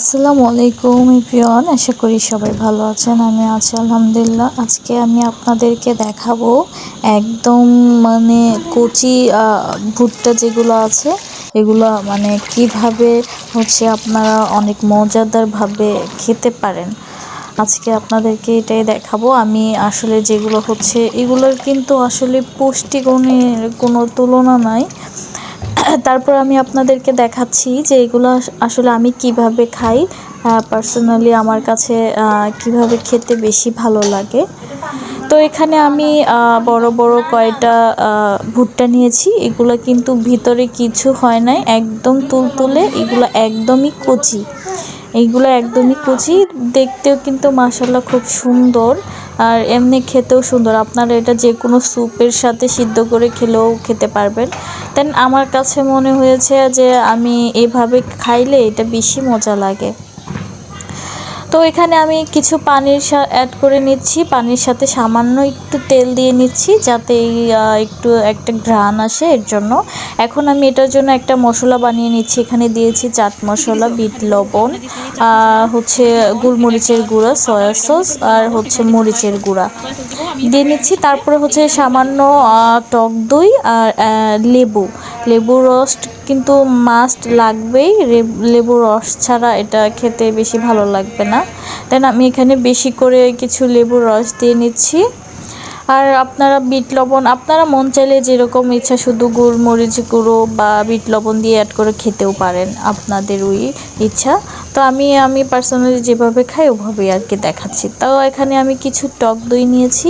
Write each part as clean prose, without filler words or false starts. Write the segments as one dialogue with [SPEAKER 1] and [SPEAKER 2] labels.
[SPEAKER 1] আসসালামু আলাইকুম এভরিওয়ান, আশা করি সবাই ভালো আছেন। আমি আছি আলহামদুলিল্লাহ। আজকে আমি আপনাদেরকে দেখাবো একদম কচি ভুট্টা যেগুলো আছে এগুলো কিভাবে আপনারা অনেক মজাদারভাবে খেতে পারেন। আজকে আপনাদেরকে এটাই দেখাবো। আমি আসলে যেগুলো এগুলোর কিন্তু আসলে পুষ্টিগুণের কোনো তুলনা নাই। তারপর আমি আপনাদেরকে দেখাচ্ছি যে এগুলো আসলে আমি কিভাবে খাই, পার্সোনালি আমার কাছে কিভাবে খেতে বেশি ভালো লাগে। তো এখানে আমি বড় বড় কয়টা ভুট্টা নিয়েছি। এগুলো কিন্তু ভিতরে কিছু হয় নাই, একদম তুলতুলে। এগুলো একদমই কচি, দেখতেও কিন্তু মাশাআল্লাহ খুব সুন্দর, আর এমনি খেতেও সুন্দর। আপনারা এটা যে কোনো স্যুপের সাথে সিদ্ধ করে খেলেও খেতে পারবেন। দেন আমার কাছে মনে হয়েছে যে আমি এভাবে খাইলে এটা বেশি মজা লাগে। তো এখানে আমি কিছু পানির অ্যাড করে নিচ্ছি, পানির সাথে সামান্য একটু তেল দিয়ে নিচ্ছি যাতে একটু একটা ঘ্রাণ আসে এর জন্য। এখন আমি এটার জন্য একটা মশলা বানিয়ে নিচ্ছি। এখানে দিয়েছি চাট মশলা, বিট লবণ, গোলমরিচের গুঁড়া, সয়া সস আর মরিচের গুঁড়া দিয়ে নিচ্ছি। তারপরে সামান্য টক দই আর লেবুর রস কিন্তু মাস্ট লাগবেই। লেবুর রস ছাড়া এটা খেতে বেশি ভালো লাগবে না। দেন আমি এখানে বেশি করে কিছু লেবুর রস দিয়ে নিচ্ছি। আর আপনারা বিট লবণ আপনারা মন চাইলে যেরকম ইচ্ছা শুধু গোলমরিচ গুঁড়ো বা বিট লবণ দিয়ে অ্যাড করে খেতেও পারেন, আপনাদের ওই ইচ্ছা। তো আমি পার্সোনালি যেভাবে খাই ওভাবেই আর কি দেখাচ্ছি। তাও এখানে আমি কিছু টক দই নিয়েছি,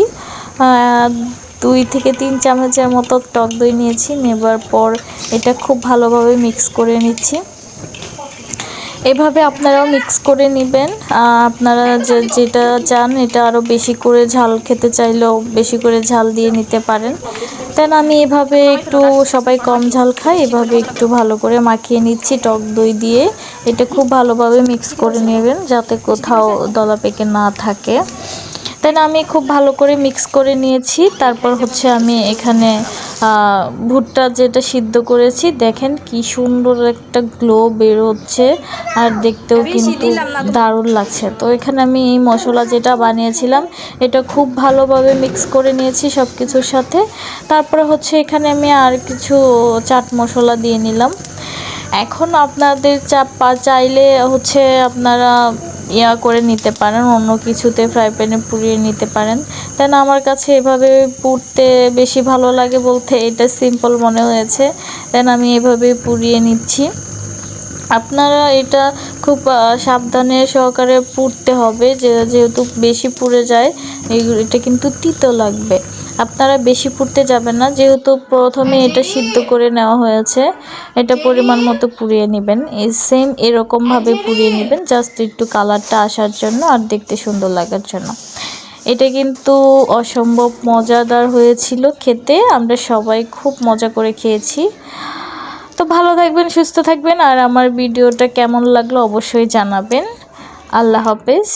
[SPEAKER 1] 2 থেকে 3 চামচের মতো টক দই নিয়েছি। নেবার পর এটা খুব ভালোভাবে মিক্স করে নিচ্ছি। এভাবে আপনারাও মিক্স করে নেবেন। আপনারা যেটা চান, এটা আরও বেশি করে ঝাল খেতে চাইলেও বেশি করে ঝাল দিয়ে নিতে পারেন। দেন আমি এভাবে একটু, সবাই কম ঝাল খায়, এভাবে একটু ভালো করে মাখিয়ে নিচ্ছি টক দই দিয়ে। এটা খুব ভালোভাবে মিক্স করে নেবেন যাতে কোথাও দলা পেকে না থাকে। দেন আমি খুব ভালো করে মিক্স করে নিয়েছি। তারপর আমি এখানে ভুট্টা যেটা সিদ্ধ করেছি, দেখেন কি সুন্দর একটা গ্লো বের হচ্ছে, আর দেখতেও কিন্তু দারুণ লাগছে। তো এখানে আমি এই মশলা যেটা বানিয়েছিলাম এটা খুব ভালোভাবে মিক্স করে নিয়েছি সব কিছুর সাথে। তারপরে এখানে আমি আর কিছু চাট মশলা দিয়ে নিলাম। এখন আপনাদের চাইলে আপনারা করে নিতে পারেন, অন্য কিছুতে ফ্রাই প্যানে পুড়িয়ে নিতে পারেন। দেন আমার কাছে এভাবে পুড়তে বেশি ভালো লাগে বলতে এটা সিম্পল মনে হয়েছে। দেন আমি এভাবে পুড়িয়ে নিচ্ছি। আপনারা এটা খুব সাবধানে সহকারে পুড়তে হবে, যেহেতু বেশি পুড়ে যায় এটা কিন্তু তিতো লাগবে। আপনারা বেশি পুড়তে যাবেন না, যেহেতু প্রথমে এটা সিদ্ধ করে নেওয়া হয়েছে। এটা পরিমাণ মতো পুড়িয়ে নেবেন, সেম এরকমভাবে পুড়িয়ে নেবেন, জাস্ট একটু কালারটা আসার জন্য আর দেখতে সুন্দর লাগার জন্য। এটা কিন্তু অসম্ভব মজাদার হয়েছিল খেতে, আমরা সবাই খুব মজা করে খেয়েছি। তো ভালো থাকবেন, সুস্থ থাকবেন, আর আমার ভিডিওটা কেমন লাগলো অবশ্যই জানাবেন। আল্লাহ হাফেজ।